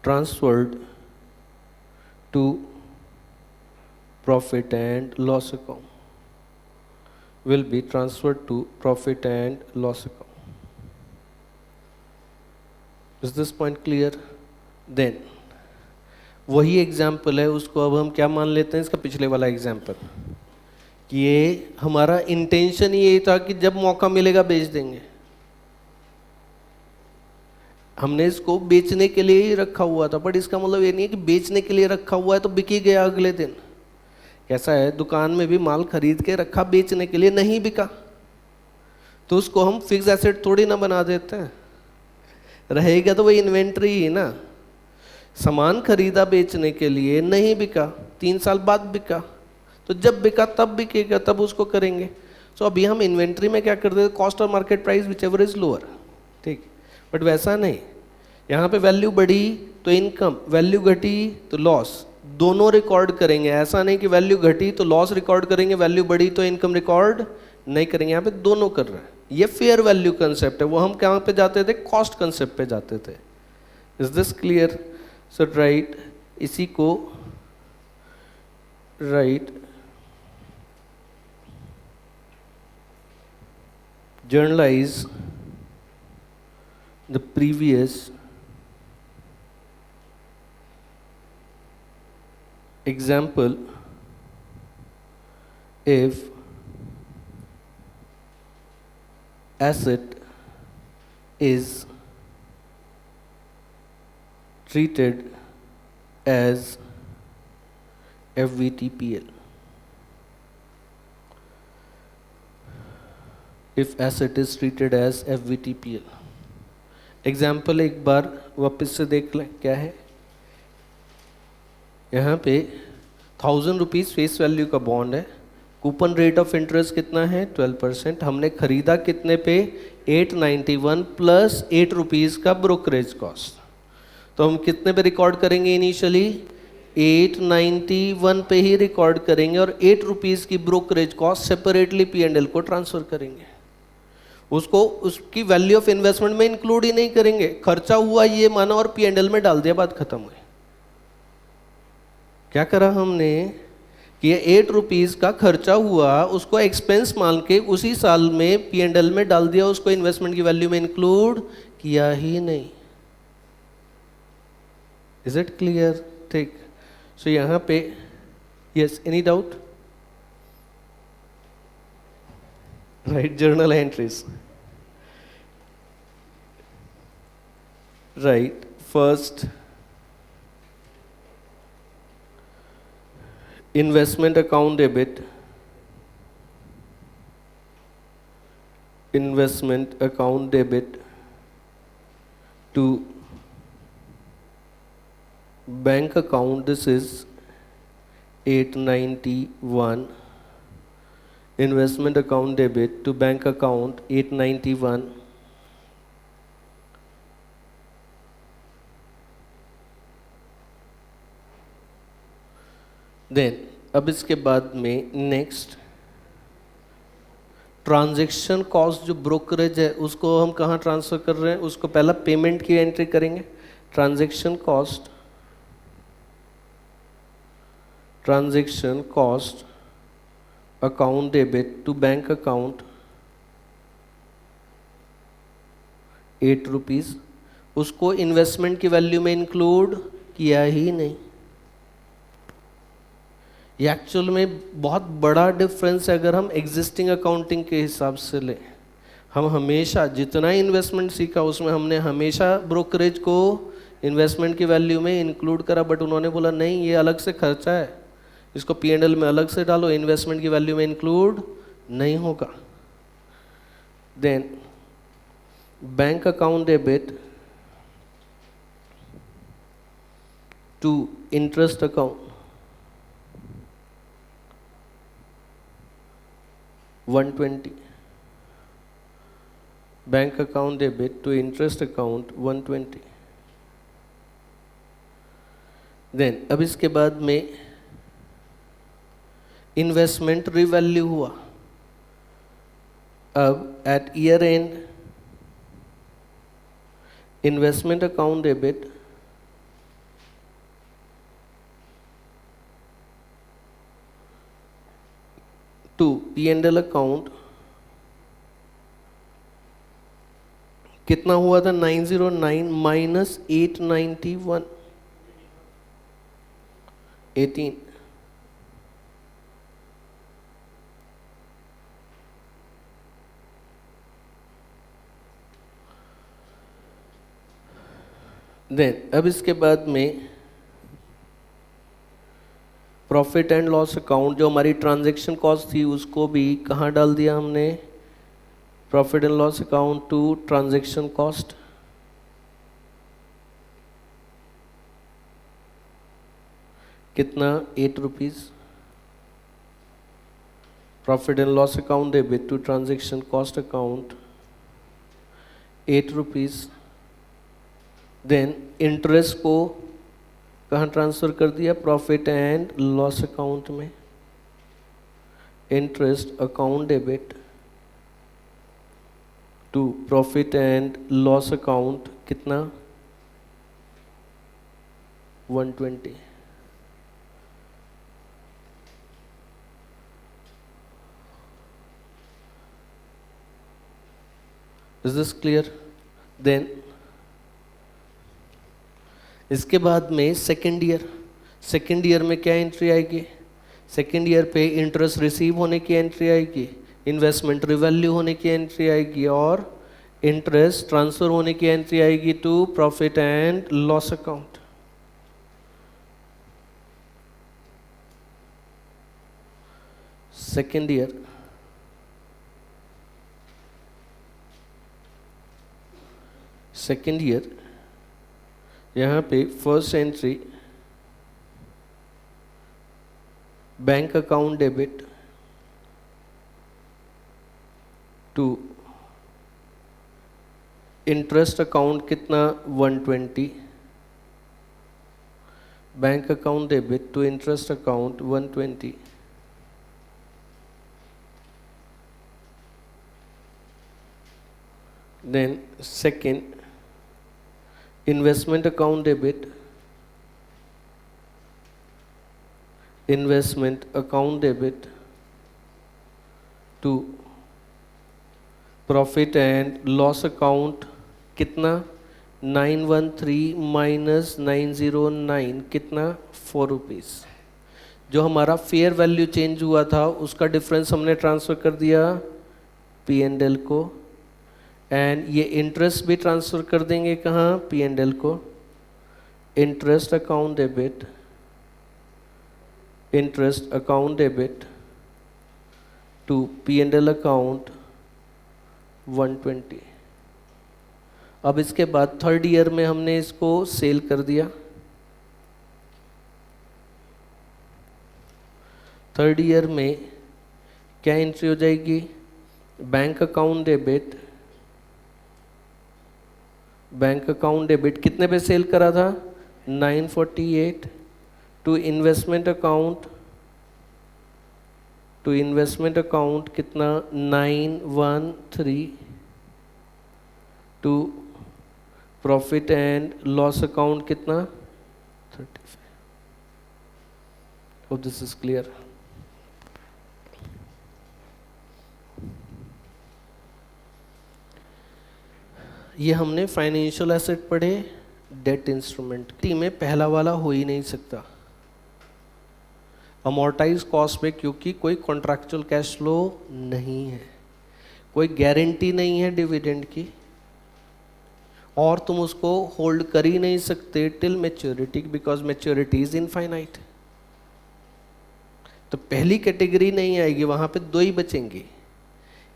transferred to profit and loss account. Is this point clear? Then वही example है, उसको अब हम क्या मान लेते हैं? इसका पिछले वाला एग्जाम्पल कि ये हमारा इंटेंशन ही यही था कि जब मौका मिलेगा बेच देंगे। हमने इसको बेचने के लिए ही रखा हुआ था, बट इसका मतलब ये नहीं है कि बेचने के लिए रखा हुआ है तो बिक ही गया अगले दिन। कैसा है, दुकान में भी माल खरीद के रखा, बेचने के लिए नहीं बिका तो उसको हम फिक्स एसेट थोड़ी ना बना देते हैं, रहेगा तो वही इन्वेंट्री ही ना। सामान खरीदा बेचने के लिए, नहीं बिका, 3 साल बाद बिका तो जब बिका तब बिकेगा, तब उसको करेंगे। सो अभी हम इन्वेंट्री में क्या करते हैं, कॉस्ट और market price which ever is lower, ठीक। बट वैसा नहीं, यहाँ पे वैल्यू बढ़ी तो इनकम, वैल्यू घटी तो लॉस, दोनों रिकॉर्ड करेंगे। ऐसा नहीं कि वैल्यू घटी तो लॉस रिकॉर्ड करेंगे, वैल्यू बढ़ी तो इनकम रिकॉर्ड नहीं करेंगे। यहाँ पे दोनों कर रहे हैं। ये फेयर वैल्यू कंसेप्ट है। वो हम कहाँ पे जाते थे, कॉस्ट कंसेप्ट पे जाते थे। Is this clear? So right, इसी को right journalize the previous example if asset is treated as FVTPL. If asset is treated as FVTPL. Example एक बार वापस से देख लें क्या है। यहाँ पे 1000 रुपीज़ फेस वैल्यू का बॉन्ड है, कूपन रेट ऑफ इंटरेस्ट कितना है 12%। हमने खरीदा कितने पे 891 प्लस 8 रुपीज़ का ब्रोकरेज कॉस्ट। तो हम कितने पे रिकॉर्ड करेंगे इनिशियली 891 पे ही रिकॉर्ड करेंगे और 8 रुपीज़ की ब्रोकरेज कॉस्ट सेपरेटली P&L को ट्रांसफ़र करेंगे। उसको उसकी वैल्यू ऑफ इन्वेस्टमेंट में इंक्लूड ही नहीं करेंगे। खर्चा हुआ ये माना और P&L में डाल दिया, बात खत्म हुई। क्या करा हमने कि ये 8 रुपीज़ का खर्चा हुआ, उसको एक्सपेंस मान के उसी साल में P&L में डाल दिया, उसको इन्वेस्टमेंट की वैल्यू में इंक्लूड किया ही नहीं। Is it clear? ठीक। सो यहाँ पे yes, any doubt? Right, journal entries. Right, first investment account debit, investment account debit to bank account. This is 891. Investment account debit to bank account 891. Then अब इसके बाद में नेक्स्ट ट्रांजैक्शन कॉस्ट, जो brokerage है उसको हम कहाँ ट्रांसफ़र कर रहे हैं, उसको पहला पेमेंट की एंट्री करेंगे। Transaction cost, transaction cost account debit to bank account 8 rupees, उसको इन्वेस्टमेंट की वैल्यू में इंक्लूड किया ही नहीं। ये एक्चुअल में बहुत बड़ा डिफरेंस है अगर हम एग्जिस्टिंग अकाउंटिंग के हिसाब से लें। हम हमेशा जितना इन्वेस्टमेंट सीखा उसमें हमने हमेशा ब्रोकरेज को इन्वेस्टमेंट की वैल्यू में इंक्लूड करा, बट उन्होंने बोला नहीं, ये अलग से खर्चा है, इसको P&L में अलग से डालो, इन्वेस्टमेंट की वैल्यू में इंक्लूड नहीं होगा। Then bank account debit to interest account 120, bank account debit to interest account 120। Then अब इसके बाद में इन्वेस्टमेंट रिवैल्यू हुआ। अब at year end investment account debit to P&L account कितना हुआ था 909 माइनस 891 18। देन अब इसके बाद में प्रॉफिट एंड लॉस अकाउंट, जो हमारी ट्रांजैक्शन कॉस्ट थी उसको भी कहाँ डाल दिया हमने, profit and loss account to transaction cost. कितना 8 rupees. Profit and loss account debit to transaction cost account 8 rupees. Then interest को कहाँ ट्रांसफ़र कर दिया, प्रॉफिट एंड लॉस अकाउंट में। Interest account debit to profit and loss account कितना, 120। Is this clear? Then इसके बाद में सेकेंड ईयर में क्या एंट्री आएगी, सेकेंड ईयर पे इंटरेस्ट रिसीव होने की एंट्री आएगी, इन्वेस्टमेंट रिवैल्यू होने की एंट्री आएगी और इंटरेस्ट ट्रांसफर होने की एंट्री आएगी to profit and loss account. Second year यहाँ पे first entry bank account debit to interest account कितना, 120। Bank account debit to interest account 120। Then second investment account debit, investment account debit to profit and loss account कितना, 913 minus 909 कितना, 4 rupees. जो हमारा fair value change हुआ था उसका difference हमने transfer कर दिया P&L को, एंड ये इंटरेस्ट भी ट्रांसफ़र कर देंगे कहाँ, P&L को। Interest account debit, interest account debit to P&L account 120। अब इसके बाद थर्ड ईयर में हमने इसको सेल कर दिया। थर्ड ईयर में क्या एंट्री हो जाएगी, bank account debit, bank account debit कितने पे सेल करा था, 948 टू इन्वेस्टमेंट अकाउंट कितना, 913 to profit and loss account कितना, 35। Hope this is clear. ये हमने फाइनेंशियल एसेट पढ़े, डेट इंस्ट्रूमेंट। में पहला वाला हो ही नहीं सकता अमोर्टाइज कॉस्ट में, क्योंकि कोई कॉन्ट्रैक्चुअल कैश फ्लो नहीं है, कोई गारंटी नहीं है डिविडेंड की, और तुम उसको होल्ड कर ही नहीं सकते till maturity, because maturity is infinite. तो पहली कैटेगरी नहीं आएगी, वहां पे दो ही बचेंगे,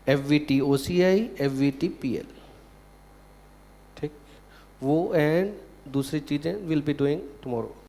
FVT OCI, FVT PL। ठीक, वो एंड दूसरी चीज़ें विल बी डूइंग टुमारो।